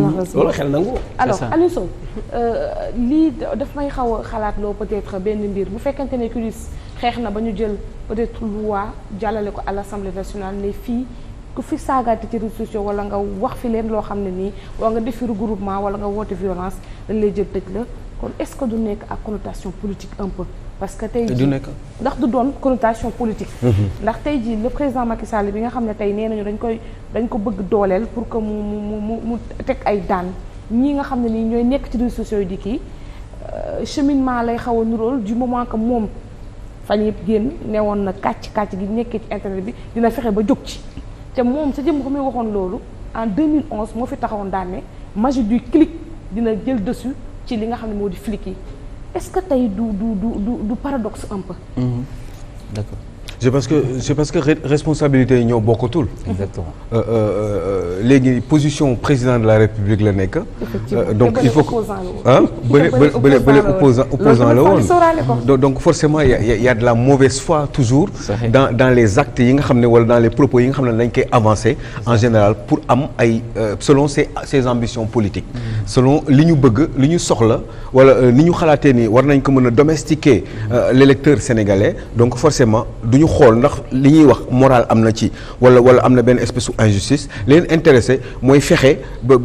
malheureusement loolu xel nangu. alors Aliou Sow lii daf may xaw a xalaat loo peut-être benn mbir bu fekkente ne CUDIS xeex na ba ñu jël peut-être loi jàllale ko à l'Assemblée nationale ne fii ku fi saagaati ci réseaux sociaux wala nga wax fi leen loo xam ne nii wala nga def fi regroupement wala nga woote violence dañ lay jël tëj la kon est-ce que du nekk ak connotation politique un peu parce que tey jii ndax du doon connotation politique ndax tey jii le président Macky Sall bi nga xam ne tey nee nañu dañ ko bëgg dooleel pour que mu teg ay daan ñii nga xam ne nii ñooy nekk ci réseaux sociaux yi di kii cheminement lay xaw a nuróol du moment que moom fan yëpp génn newoon na kàcc gi nekkee ci internet bi dina fexe ba jóg ci te moom sa jëm ko muy waxoon loolu en 2011 moo fi taxawoon daan ne magie du clic dina jël dessus ci li nga xam ne moo di flic yi est-ce que tey du paradoxe un peu. D'accord. c'est parce que responsabilité yi ñoo bokkatul. Exactement. léegi position président de la République la nekk. donc il faut que bële opposant la woon. donc forcément y a de la mauvaise foi toujours. dans les actes yi nga xam ne wala dans les propos yi nga xam ne dañ koy avancer en général pour am ay selon ses ambitions politiques. selon li ñu bëgg li ñu soxla wala ni ñu xalaatee ni war nañ ko mën a domestiquer l'électeur sénégalais donc forcément duñu xool ndax li ñuy wax moral am na ci wala am na benn espèce de injustice leen intéressé mooy fexe ba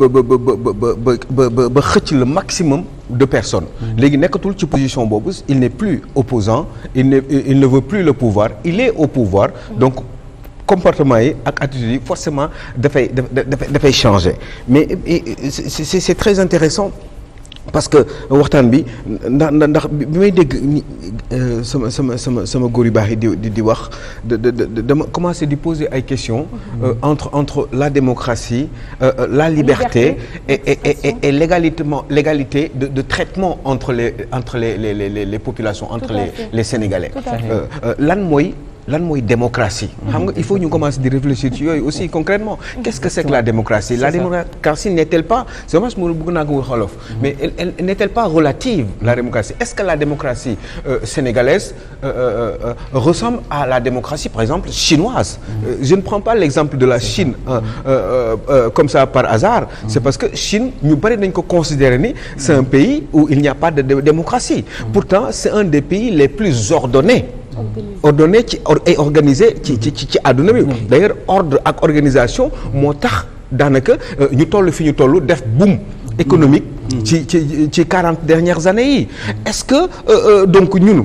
xëcc le maximum de personnes. léegi nekkatul ci position boobu il n'est plus opposant il ne veut plus le pouvoir il est au pouvoir donc comportement yi ak attitude yi forcément dafay changer mais c'est très intéressant parce que waxtaan bi ndax bi may dégg sama góor yu baax yi di wax dama commencé di poser ay questions entre la démocratie la liberté et l'égalité de traitement entre les populations entre les Sénégalais lan mooy démocratie xam nga il faut ñu commencer di réfléchir ci yooyu aussi concrètement qu'est-ce que c'est que la démocratie la démocratie n'est-elle pas c'est vrai que bëgg naa ko xolof mais elle n'est-elle pas relative la démocratie est-ce que la démocratie sénégalaise ressemble à la démocratie par exemple chinoise je ne prends pas l'exemple de la Chine comme ça par hasard c'est parce que Chine ñu bari nañ ko considérer ni c'est un pays où il n'y a pas de démocratie pourtant c'est un des pays les plus ordonnés et organisé ci àdduna bi d'ailleurs ordre ak organisation moo tax daanaka ñu toll fi ñu toll def boom économique ci 40 dernières années yi est-ce que donc ñun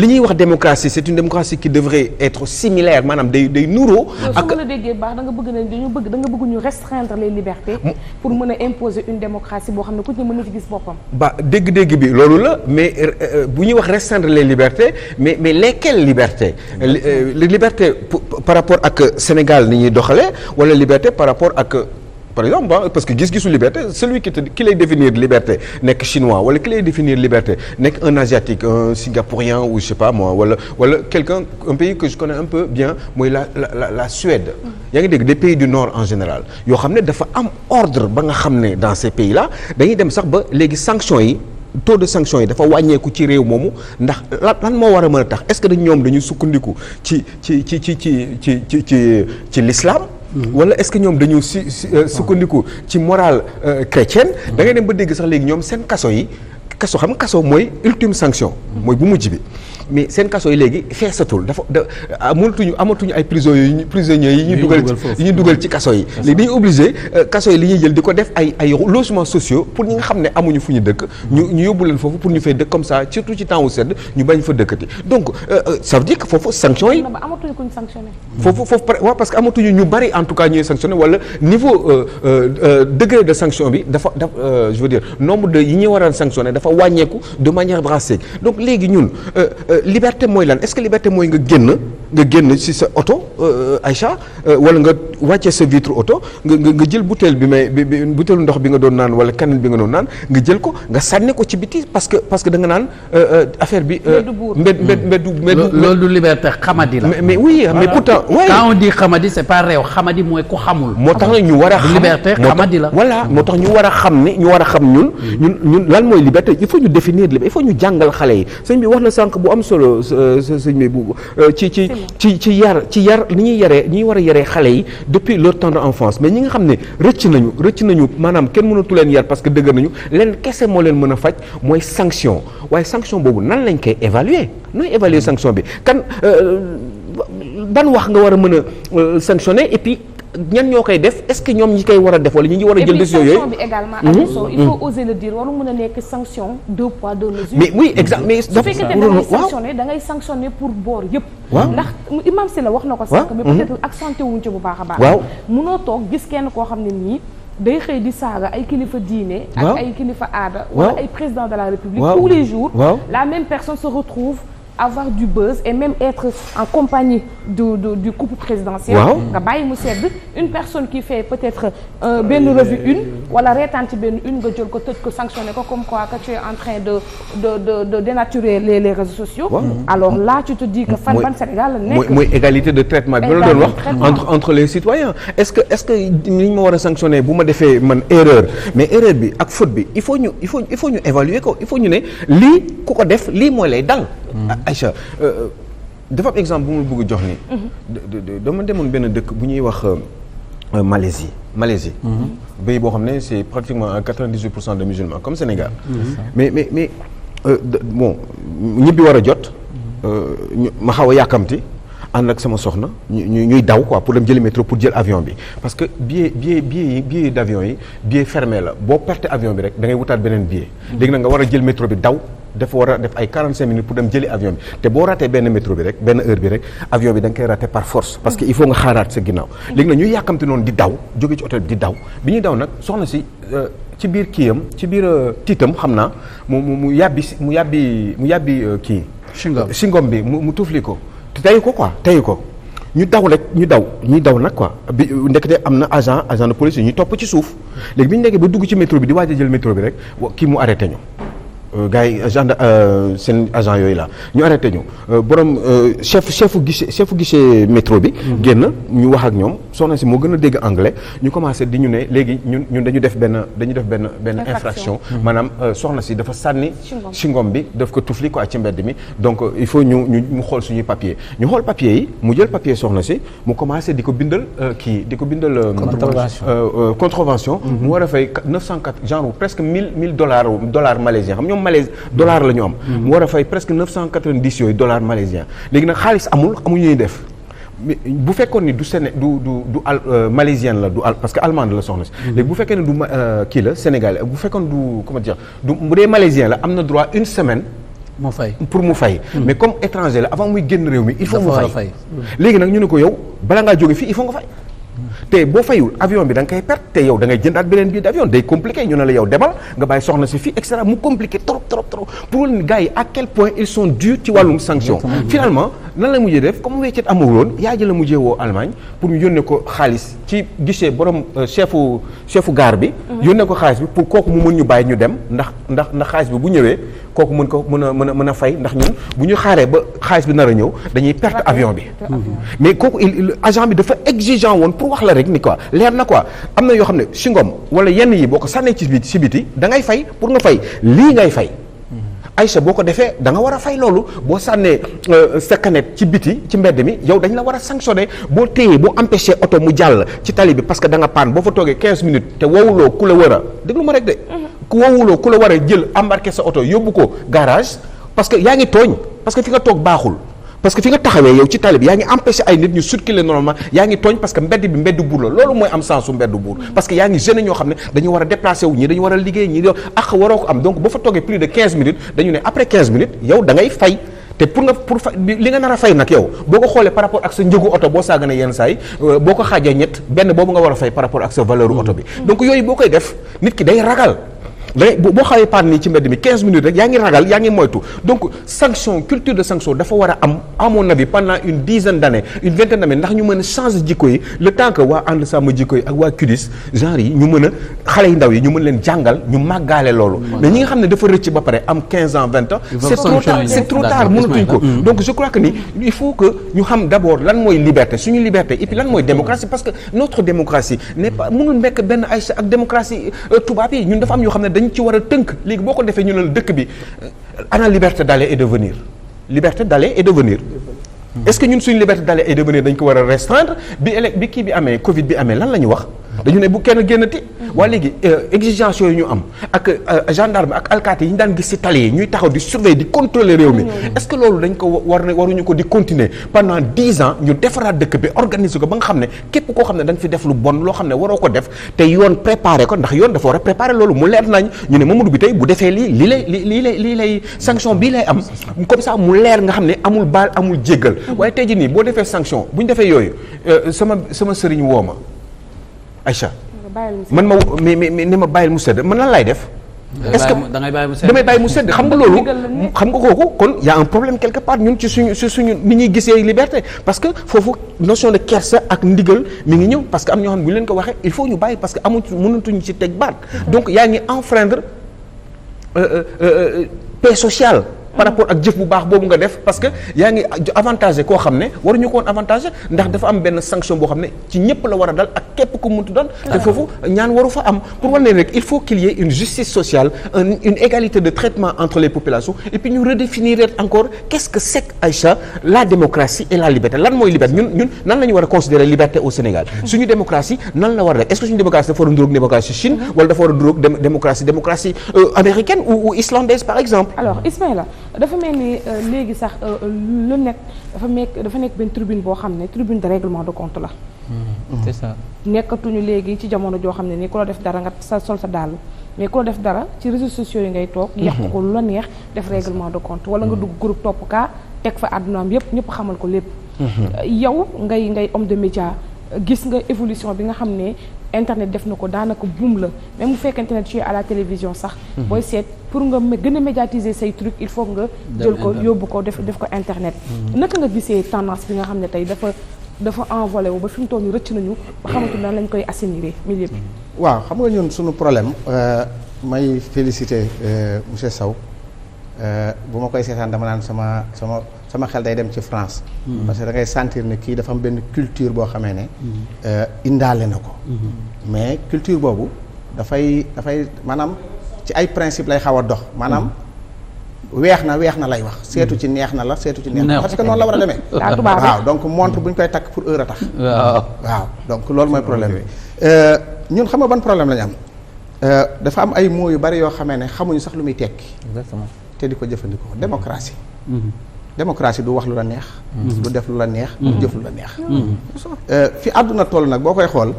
li ñuy wax démocratie c'est une démocratie qui devrait être similaire maanaam day nuroo ak su ma la déggee baax da nga bëgg ñu restreindre les libertés pour mën a imposer une démocratie boo xam ne ku ci mën na ci gis boppam dégg-dégg bi loolu la mais bu ñuy wax restreindre les libertés mais lesquelles libertés les libertés par rapport ak Sénégal ni ñuy doxalee wala liberté par rapport ak par exemple parce que gis-gisu liberté celui qui lay définir liberté nekk chinois wala qui lay définir liberté nekk un asiatique un singapourien ou je sais pas moi wala un pays que je connais un peu bien mooy la Suède yaa ngi dégg des pays du Nord en général yoo xam ne dafa am ordre ba nga xam ne dans ces pays là dañuy dem sax ba léegi sanctions yi taux de sanctions yi dafa wàññeeku ci réew moomu ndax lan moo war a mën a tax est-ce que ñoom dañuy sukkandiku ci l'islam wala est-ce que ñoom dañu sukkandiku ci morale chrétienne da ngay dem ba dégg sax léegi ñoom seen kaso xam nga kaso mooy ultime sanction mooy bu mujj bi mais seen kaso yi léegi feesatul amatuñu ay prisonniers yi ñuy dugal ci kaso yi léegi dañuy obligé kaso yi li ñuy jël di ko def ay logements sociaux pour ñi nga xam ne amuñu fu ñu dëkk ñu yóbbu leen foofu pour ñu fay dëkk comme ça surtout ci temps wu sedd ñu bañ fa dëkkati donc ça veut dire que foofu sanction yi amatuñu kuñ sanctionné foofu waaw parce que amatuñu ñu bari en tout cas ñuy sanctionné wala niveau degré de sanction bi dafa je veux dire nombre de yi ñuy war a sanctionné dafa wàññeeku de manière drastique donc léegi ñun liberté mooy lan est-ce que liberté mooy nga génn ci sa oto Aïcha wala nga wàcce sa vitre oto nga jël bouteille butéelu ndox bi nga doon naan wala canne bi nga doon naan nga jël ko nga sànni ko ci biti parce que da nga naan affaire bi mbeddu loolu du liberté xamadi la mais oui mais pourtant quand on dit xamadi c'est pas réew xamadi mooy ku xamul moo tax nag ñu war a xam liberté xamadi la voilà moo tax ñu war a xam ñun lan mooy liberté il faut ñu définir il faut ñu jàngal xale yi sëñ bi wax na sànq bu am solo sëñ bi bu ci yar ni ñuy war a yaree xale yi depuis leur tendre enfance mais ñi nga xam ne rëcc nañu maanaam kenn mënatu leen yar parce que dëgër nañu leen kese moo leen mën a faj mooy sanction waaye sanction boobu nan lañ koy évaluer nooy évaluer sanction bi kan ban wax nga war a mën a sanctionner et puis ñan ñoo koy def est-ce que ñoom ñi koy war a def wala ñi war a jël décision yooyu. sanction bi également attention il faut oser le dire waru mën a nekk sanction deux poids deux mesures. mais oui exact mais su fekkee da ngay sanctionner da ngay sanctionner pour boor yëpp. ndax imam si la wax na ko sànq. mais peut-être accenté wuñ ci bu baax a baax. waaw munoo toog gis kenn koo xam ne nii day xëy di saaga ay kilifa diine. ak ay kilifa aada. wala ay président de la république. tous les jours. la même personne se retrouve avoir du buzz et même être en compagnie du couple présidentiel. nga bàyyi mu sedd une personne qui fait peut-être benn revue une wala reetaan ci benn une nga jël ko tëj ko sanctionné ko comme quoi que tu es en train de dénaturer les réseaux sociaux. alors là tu te dis que fan ban Sénégal la nekk. mooy égalité de traitement bi la doon wax entre les citoyens est-ce que ni ñu ma war a sanctionner bu ma defee man erreur mais erreur bi ak faute bi il faut ñu évaluer ko il faut ñu ne lii ku ko def lii mooy lay dal. Aïcha dafa am exemple bu ma bëgg jox ni dama demoon benn dëkk bu ñuy wax Malaisie pays boo xam ne c'est pratiquement 98% de musulmans comme Sénégal mais bon ñibbi war a jot ma xaw a yàkkamti ànd ak sama soxna ñuy daw quoi pour dem jëli métro pour jël avion bi parce que billet d'avion yi billet fermé la boo perte avion bi rek da ngay wutaat beneen billet léegi nag nga war a jël métro bi daw dafa war a def ay 45 minutes pour dem jëli avion bi te boo ratee benn métro bi rek benn heure bi rek avion bi da nga koy raté par force parce que il faut nga xaaraat sa ginnaaw léegi nag ñuy yàkkamte noonu di daw jóge ci hôtel bi di daw bi ñuy daw nag soxna si ci biir kiyam ci biir tiitam xam naa mu yàbbi kii chewing-gum bi mu tufli ko teyu ko quoi teyu ko ñu daw rek ñuy daw nag quoi bi ndekete am na agent de police ñu topp ci suuf léegi bi ñu nekkee ba dugg ci métro bi di waaj a jël métro bi rek kii mu arrêté ñu gars yi seen agent yooyu la ñu arrêté ñu borom chefu guichet métro bi génn ñu wax ak ñoom soxna si moo gën a dégg anglais ñu commencé di ñu ne léegi ñun dañu def benn infraction maanaam soxna si dafa sànni chewing-gum bi daf ko tufli quoi ci mbedd mi donc il faut ñu xool suñuy papier ñu xool papier yi mu jël papier soxna si mu commencé di ko bindal contravention mu war a fay 904 genre presque $1000 malaisiens xam ñoom Malaisie dollar la ñu am. mu war a fay presque 990 yooyu dollars malaisiens léegi nag xaalis amul ñuy def bu fekkoon ni du malaisienne la parce que allemande la soxna si. léegi bu fekkee ne du kii la sénégalais bu fekkoon du comment dire bu dee malaisien la am na droit une semaine. pour mu fay. mais comme étranger la avant muy génn réew mi il faut mu fay. léegi nag ñu ne ko yow bala ngaa jóge fii il faut nga fay. te boo fayul avion bi da nga koy perte te yow da ngay jëndaat beneen billet d'avion day compliqué ñu ne la yow demal nga bàyyi soxna si fii et cetera mu compliqué trop pour leen gars yi à quel point ils sont durs ci wàllum sanction finalement nan la mujjee def comme weccet amul woon yaa jël la mujjee woo Allemagne pour ñu yónnee ko xaalis ci guichet borom chefu gare bi yónnee ko xaalis bi pour kooku mu mën ñu bàyyi ñu dem ndax xaalis bi bu ñëwee kooku mën a fay ndax ñun bu ñu xaaree ba xaalis bi nar a ñëw dañuy perte avion bi mais kooku agent bi dafa exigeant woon pour wax la rek ni quoi leer na quoi am na yoo xam ne chewing-gum wala yenn yi boo ko sànnee ci biti da ngay fay pour nga fay lii ngay fay Aïcha boo ko defee da nga war a fay loolu boo sànnee sa canette ci biti ci mbedd mi yow dañ la war a sanctionner boo téyee boo empêché oto mu jàll ci tali bi parce que da nga paan boo fa toogee 15 minutes te wowuloo ku la war a déglu ma rek de ku wowuloo ku la war a jël embarqué sa oto yóbbu ko garage parce que yaa ngi tooñ parce que fi nga toog baaxul parce que fi nga taxawee yow ci tali bi yaa ngi empêché ay nit ñu circuler normalement yaa ngi tooñ parce que mbedd bi mbedd buur la loolu mooy am sens su mbedd buur parce que yaa ngi gêné ñoo xam ne dañu war a déplacé wu ñii dañu war a liggéey ñii ak waroo ko am donc boo fa toogee plus de 15 minutes dañu ne après 15 minutes yow da ngay fay te pour li nga nar a fay nag yow boo ko xoolee par rapport ak sa njëgu oto boo saagane yenn saa yi boo ko xaajee ñett benn boobu nga war a fay par rapport ak sa valeur oto bi donc yooyu boo koy def nit ki day ragal boo xawee paan nii ci mbedd mi 15 minutes rek yaa ngi ragal yaa ngi moytu donc sanction culture de sanction dafa war a am à mon avis pendant une dizaine d'années une vingtaine d'années ndax ñu mën a changer jikko yi le temps que waa ànd sàmm jikko yi ak waa CUDIS genre yi ñu mën a xale yu ndaw yi ñu mën leen jàngal ñu màggaale loolu mais ñi nga xam ne dafa rëcc ba pare am 15 ans 20 ans c'est trop tard mënatuñ ko donc je crois que ni il faut que ñu xam d'abord lan mooy liberté suñu liberté et puis lan mooy démocratie parce que notre démocratie n'est pas mënul nekk benn ay ak démocratie tubaab yi ñun dafa am yoo xam ne dañ ci war a tënk léegi boo ko defee ñu ne la dëkk bi ana liberté d'aller et de venir liberté d'aller et de venir. Est-ce que ñun suñu liberté d'aller et de venir dañ ko war a restreindre bi kii bi amee Covid bi amee lan la ñu wax. dañu ne bu kenn génnati. waaye léegi exigence yooyu ñu am ak gendarme ak alkaati yi ñu daan gis ci tali yi ñuy taxaw di surveiller di contrôler réew mi. est-ce que loolu dañ ko waruñu ko di continuer pendant 10 ans ñu defaraat dëkk bi organiser ko ba nga xam ne képp koo xam ne da nga fi def lu bon loo xam ne waroo ko def te yoon préparer ko ndax yoon dafa war a préparer loolu mu leer nañ ñu ne Mamadou bi tey bu defee lii lay sanction bii lay am comme ça mu leer nga xam ne amul baal amul jéggal. waaye tey jii nii boo defee sanction bu ñu defee yooyu sama sëriñ woo ma Aïcha man ma ni ma bàyyil mu sedd man lan lay def. est-ce que damay bàyyi mu sedd xam nga loolu. xam nga kooku kon y a un problème quelque part ñun ci suñu ni ñuy gisee liberté parce que foofu notion de kersa ak ndigal mi ngi ñëw parce que am ñoo xam ne bu leen ko waxee il faut ñu bàyyi parce que mënatuñu ci teg baat. donc yaa ngi enfreindre paix sociale. par rapport ak jëf bu baax boobu nga def parce que yaa ngi avantagé koo xam ne waruñu ko woon avantagé ndax dafa am benn sanction boo xam ne ci ñëpp la war a dal ak képp ku muntu dal te foofu ñaan waru fa am pour wane rek il faut qu'il y ait une justice sociale une égalité de traitement entre les populations et puis ñu redéfinir encore qu'est-ce que c'est Aïcha la démocratie et la liberté lan mooy liberté ñun nan la ñu war a considérer liberté au Sénégal suñu démocratie nan la war a def est-ce que suñu démocratie dafa war a nduróog démocratie Chine wala dafa war a nduróog démocratie américaine ou islandaise par exemple. Alors Ismaïla dafa mel ni léegi sax lu nekk dafa nekk benn tribune boo xam ne tribune de règlement de compte la. c'est ça. nekkatuñu léegi ci jamono joo xam ne ni ku la def dara nga sa sol sa dàll mais ku la def dara ci réseaux sociaux yi ngay toog. yàq ko lu la neex def règlement de compte wala nga dugg groupe topp kaa teg fa àddunaam yëpp ñëpp xamal ko lépp. yow ngay homme de média gis nga évolution bi nga xam ne internet def na ko daanaka boom la même bu fekkente ne tu es à la télévision sax. booy seet pour nga gën a médiatiser say trucs il faut nga jël ko yóbbu ko def ko internet. naka nga gisee tendance bi nga xam ne tey dafa envolé wu ba fi mu toll nii rëcc nañu ba xamante nan lañ koy assainir milieu bi. waaw xam nga ñun suñu problème may féliciter monsieur Sow bu ma koy seetaan dama naan sama xel day dem ci France. parce que da ngay sentir ne kii dafa am benn culture boo xamee ne. indaale na ko. mais culture boobu dafay maanaam ci ay principe lay xaw a dox maanaam. weex na lay wax seetu ci neex na la seetu ci neex na parce que noonu la war a demee. waaw donc montre bu ñu koy takk pour heure a tax. waaw donc loolu mooy problème bi. ñun xam nga ban problème la ñu am dafa am ay mots yu bari yoo xamee ne xamuñu sax lu muy tekki. exactement te di ko jëfandikoo démocratie. démocratie du wax lu la neex. du def lu la neex. du jëf lu la neex. fi àdduna toll nag boo koy xool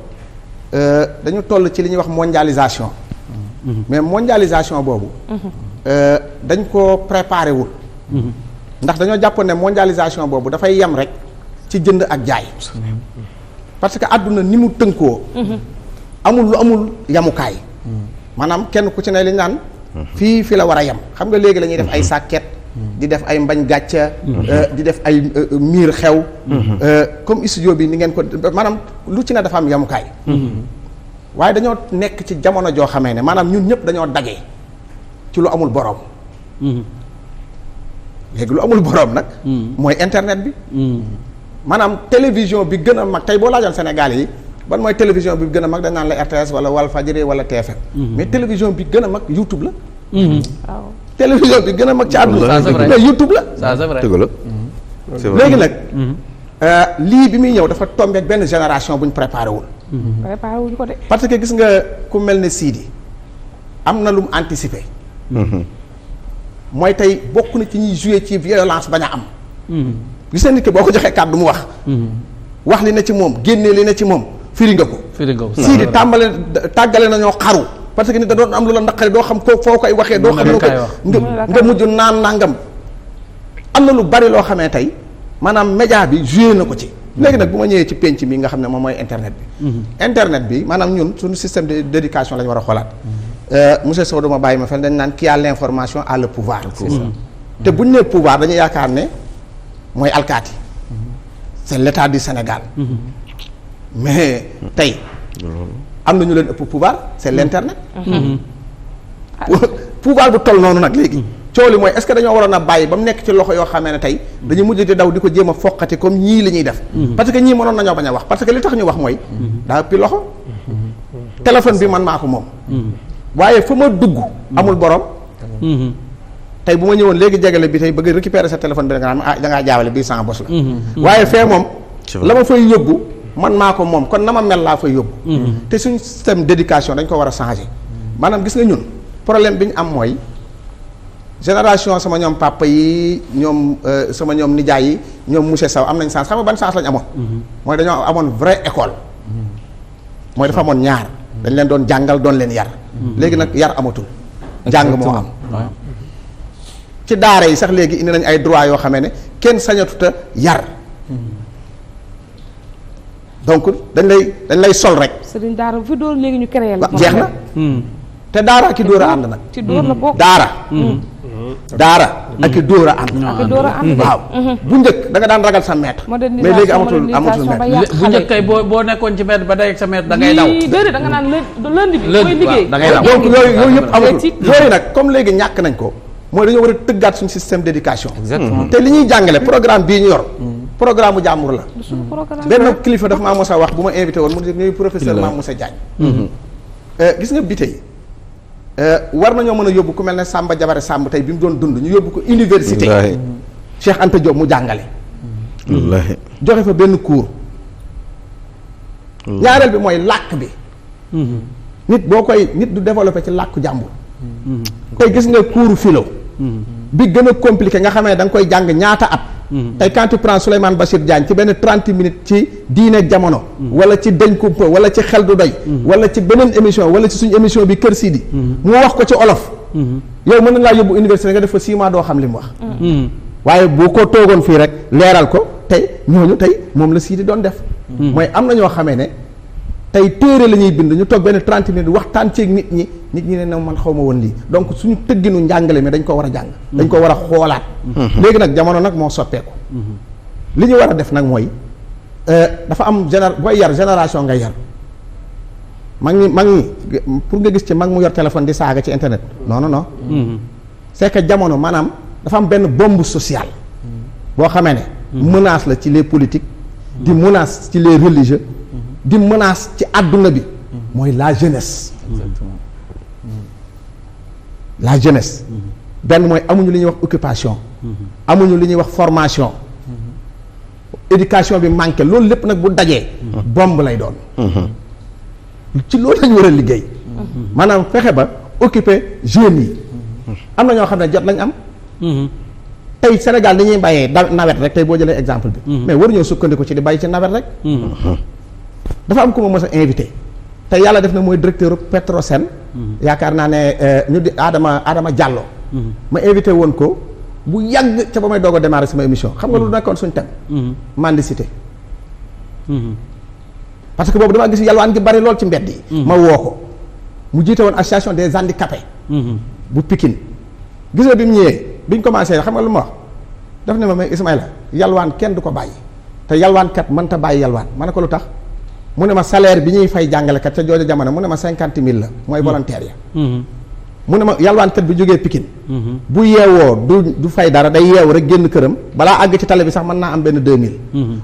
dañu toll ci li ñuy wax mondialisation. mais mondialisation boobu. dañ ko préparé wul. ndax dañoo jàppoon ne mondialisation boobu dafay yem rek ci jënd ak jaay. parce que àdduna ni mu tënkoo. amul lu amul yamukaay. maanaam kenn ku ci ne li ñu naan. fii la war a yem xam nga léegi la ñuy def ay sàkket. di def ay mbañ gàcca. di def ay miir xew. comme studio bi ni ngeen ko maanaam lu ci ne dafa am yamukaay. waaye dañoo nekk ci jamono joo xamee ne maanaam ñun ñëpp dañoo daje. ci lu amul boroom. léegi lu amul boroom nag. mooy internet bi. maanaam télévision bi gën a mag tey boo laajoon Sénégal yi ban mooy télévision bi gën a mag dañ naan la RTS wala Walfadjri wala TFM. mais télévision bi gën a mag YouTube la. waaw télévision bi gën a mag ci àdduna. mais YouTube la. ça c'est vrai dëgg la. léegi nag. lii bi muy ñëw dafa tombé ak benn génération bu ñu préparé wul. préparé wuñu ko de. parce que gis nga ku mel ne Sidi am na lu mu anticipé. mooy tey bokk na ci ñuy joué ci violence bañ a am. gis nga nit ki boo ko joxee kàddu mu wax. wax li na ci moom génnee li na ci moom firi nga ko. Sidi tàggale nañoo xaru. parce que nit da doon am lu la naqari doo xam ko foo koy waxee. doo xam noo koy nga mujj naan nangam. am na lu bari loo xamee tey maanaam média bi joué na ko ci. léegi nag bu ma ñëwee ci penc mi nga xam ne moom mooy internet bi. internet bi maanaam ñun suñu système d'éducation la ñu war a xoolaat. monsieur Sow dama bàyyi ma fen dañ naan qui a l'information a le pouvoir. c'est ça te bu ñu nee pouvoir dañuy yaakaar ne mooy alkaati. c'est l'état du Sénégal. mais tey am na ñu leen ëpp pouvoir c'est l'internet. pouvoir bu toll noonu nag léegi. coow li mooy est-ce que dañoo waroon a bàyyi ba mu nekk ci loxo yoo xamee ne tey dañu mujj di daw di ko jéem a foqati comme ñii li ñuy def. parce que ñii mënoon nañoo bañ a wax parce que li tax ñu wax mooy. daa ëppi loxo. téléphone bi man maa ko moom. waaye fa ma dugg amul borom. tey bu ma ñëwoon léegi jegale bi tey bëgg récupérer sa téléphone bi da nga naan da ngaa jaawale bii sans bos la. waaye fee moom. la ma fay yóbbu man maa ko moom kon na ma mel laa fay yóbbu. te suñ système d'éducation dañ ko war a changer. maanaam gis nga ñun problème bi ñu am mooy génération sama ñoom papa yi ñoom sama ñoom nijaay yi ñoom monsieur Sow am nañ chance xam nga ban chance lañ amoon. mooy dañoo amoon vraie école. mooy dafa amoon ñaar. dañ leen doon jàngal doon leen yar. léegi nag yar amatul. jàng moo am. ci daara yi sax léegi indi nañ ay droit yoo xamee ne kenn sañatuta yar. donc dañ lay sol rek. sëriñ daara bu fi dóor léegi ñu créé la. jeex na. te daara ak i dóor a ànd nag. ci dóor la bokk daara. daara ak i dóor a ànd. ak i dóor a ànd waaw bu njëkk da nga daan ragal sa maître. mais léegi amatul maître. bu njëkk kay boo nekkoon ci maître ba day ak sa maître da ngay daw. déedéet da nga naan lundi bi mooy liggéey. da ngay daw donc yooyu yëpp amatul yooyu nag comme léegi ñàkk nañ ko mooy dañoo war a tëggaat suñu système d'éducation. exactement te li ñuy jàngale programme bii ñu yor. programme bu jàmbur la. benn kilifa daf maa mos a wax bu ma invité woon mu ne ñuy professeur Mame Moussa Diagne. gis nga bi tey war nañoo mën a yóbbu ku mel ne Samba Jabare Samb tey bi mu doon dund ñu yóbbu ko université. Cheikh Anta Diop mu jàngale. wallaahi joxe fa benn cours. ñaareel bi mooy làkk bi. nit du développé ci làkku jàmbur. tey gis nga cours philo. bi gën a compliqué nga xamee da nga koy jàng ñaata at. tey quand tu prends Souleymane Bachir Diagne ci benn 30 minutes ci diine ak jamono. wala ci deñ kumpa wala ci xel du doy. wala ci beneen émission wala ci suñu émission bi Kër Sidi. mu wax ko ci olof. yow mën na laa yóbbu université nga def fa 6 mois doo xam li mu wax. waaye bu ko toogoon fii rek leeral ko tey ñooñu tey moom la Sidi doon def. mooy am na ñoo xamee ne tey téere la ñuy bind ñu toog benn 30 minutes waxtaan ceeg nit ñi ne na man xaw ma woon lii donc suñu tëgginu njàngale mi dañ ko war a jàng. dañ ko war a xoolaat. léegi nag jamono nag moo soppeeku. li ñu war a def nag mooy dafa am booy yar génération nga yar mag ñi pour nga gis ci mag mu yor téléphone di saaga ci internet non. c'est que jamono maanaam dafa am benn bombe sociale. boo xamee ne. menace la ci les politiques. di menace ci les religieux. di menace ci àdduna bi. mooy la jeunesse. exactement. la jeunesse. benn mooy amuñu li ñuy wax occupation. amuñu li ñuy wax formation. éducation bi manqué loolu lépp nag bu dajee. bombe lay doon. ci loolu lañu war a liggéey. maanaam fexe ba occuper jeunes yi. am na ñoo xam ne jot lañ am. tey Sénégal dañuy bàyyee nawet rek tey boo jëlee exemple bi. mais waruñoo sukkandiku ci di bàyyi ci nawet rek. dafa am ku ma mës a invité. te yàlla def na mooy directeur Petrosen. yaakaar naa ne ñu di Adama Diallo. ma invité woon ko bu yàgg ca ba may doog a démarrer sama émission xam nga lu nekkoon suñu thème. mendicité. parce que boobu damaa gis yalwaan gi bari lool ci mbedd yi. ma woo ko mu jiite woon association des handicapés. bu Pikine gis nga bi mu ñëwee bi ñu commencé xam nga lu ma wax daf ne ma mais Ismaïla yalwaan kenn du ko bàyyi te yalwaan kat mënta bàyyi yalwaan ma ne ko lu tax. mu ne ma salaire bi ñuy fay jàngalekat ca jooju jamono mu ne ma 50 000 la mooy volontaire ya. mu ne ma yalwaankat bi jógee Pikine. bu yeewoo du fay dara day yeewu rek génn këram balaa àgg ci tali bi sax mën naa am benn 2000.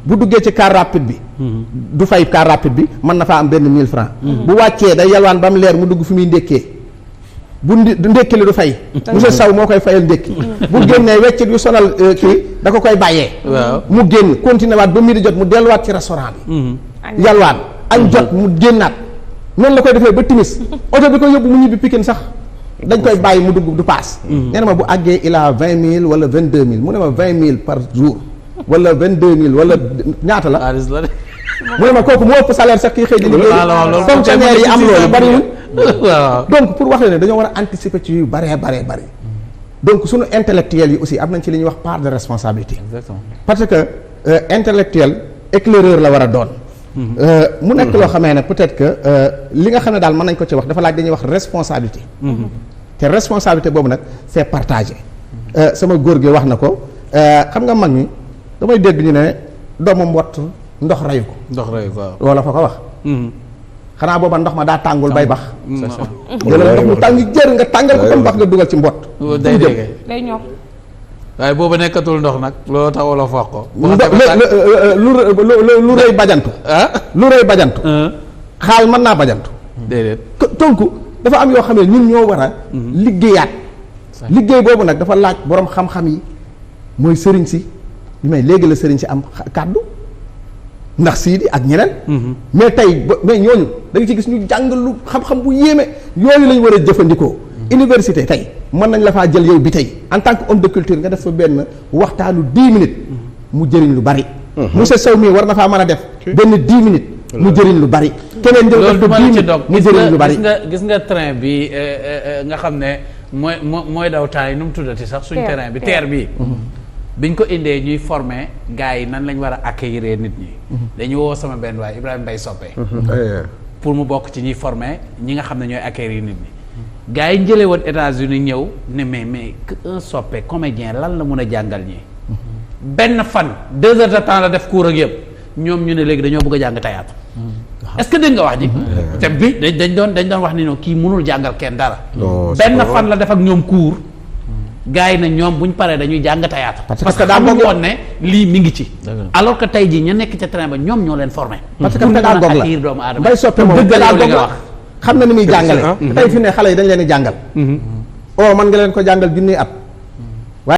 bu duggee ci car rapide bi. du fay car rapide bi mën na faa am benn 1000 francs. bu wàccee day yalwaan ba mu leer mu dugg fi muy ndékkee. bu ndékki li du fay. monsieur Sow moo koy fayal ndékki. bu génnee weccit yu sonal kii da ko koy bàyyee. mu génn continué waat ba midi jot mu delluwaat ci restaurant bi. yalwaan añ jot mu génnaat noonu la koy defee ba timis oto bi ko yóbbu mu ñibbi Pikine sax dañ koy bàyyi mu dugg du paas. nee na ma bu àggee il a 20 000 wala 22 000 mu ne ma 20 000 par jour wala 22 000 wala ñaata la. mu ne ma kooku mu ëpp salaire sax kii xëy di liggéey fonctionnaire yi am loolu bariwul. donc pour wax la ne dañoo war a anticiper ci yu baree bari donc suñu intellectuels yi aussi am nañ ci li ñuy wax part de responsabilité. exactement parce que intellectuel éclaireur la war a doon. mu nekk loo xamee ne peut-être que li nga xam ne daal mën nañ ko ci wax dafa laaj dañuy wax responsabilité. te responsabilité boobu nag c'est partagé. sama góor gi wax na ko xam nga mag ñi damay dégg ñu ne doomu mbott ndox rayu ko. ndox rayu ko waaw. wala fa ko wax. xanaa booba ndox ma daa tàngul bay bax. wala ndox mu tàng jër nga tàngal ko ba mu bax nga dugal ci mbott. day dégg day ñor. waaye boobu nekkatul ndox nag loolu tax wala wax ko. lu rëy bajantu. lu rëy bajantu. xaal mën naa bajantu. déedéet. donc dafa am yoo xam ne ñun ñoo war a liggéeyaat liggéey boobu nag dafa laaj borom xam-xam yi mooy sëriñ si mais léegi la sëriñ si am kàddu ndax Sidi ak ñeneen mais tey mais ñooñu da nga ci gis ñu jàng lu xam-xam bu yéeme yooyu lañ war a jëfandikoo université tey mën nañ la faa jël yow bi tey en tant que homme de culture nga def fa benn waxtaanu 10 minutes mu jëriñ lu bari monsieur Sow mii war na faa mën a def benn 10 minutes mu jëriñ lu bari keneen jël def ko 10 minutes mu jëriñ lu bari gis nga train bi nga xam ne mooy daw temps yi nu mu tuddati sax suñ terrain bi terre bi biñ ko indee ñuy former gars yi nan lañ war a accueillir nit ñi dañu woo sama benn waay Ibrahima Mbaye Soppe pour mu bokk ci ñuy former ñi nga xam ne ñooy accueillir nit ñi gars yi njëlee woon États-Unis ñëw ne mais un Soppe comédien lan la mun a jàngal ñi benn fan 2 heures de temps la def cours ak yëpp ñoom ñu ne léegi dañoo bëgg a jàng théâtre est-ce que dégg nga wax ji te bi dañ doon wax ni non kii mënul jàngal kenn dara benn fan la def ak ñoom cours gars yi ne ñoom buñ paree dañuy jàng théâtre parce que xamuñu woon ne lii mi ngi ci alors que tey jii ña nekk ca train ba ñoom ñoo leen formé parce que pédagogue la doomu aadama Mbaye Soppe moom pédagogue la xam na ni muy jàngale tey fi ne xale yi dañ leen di jàngal man nga leen ko jàngal junni at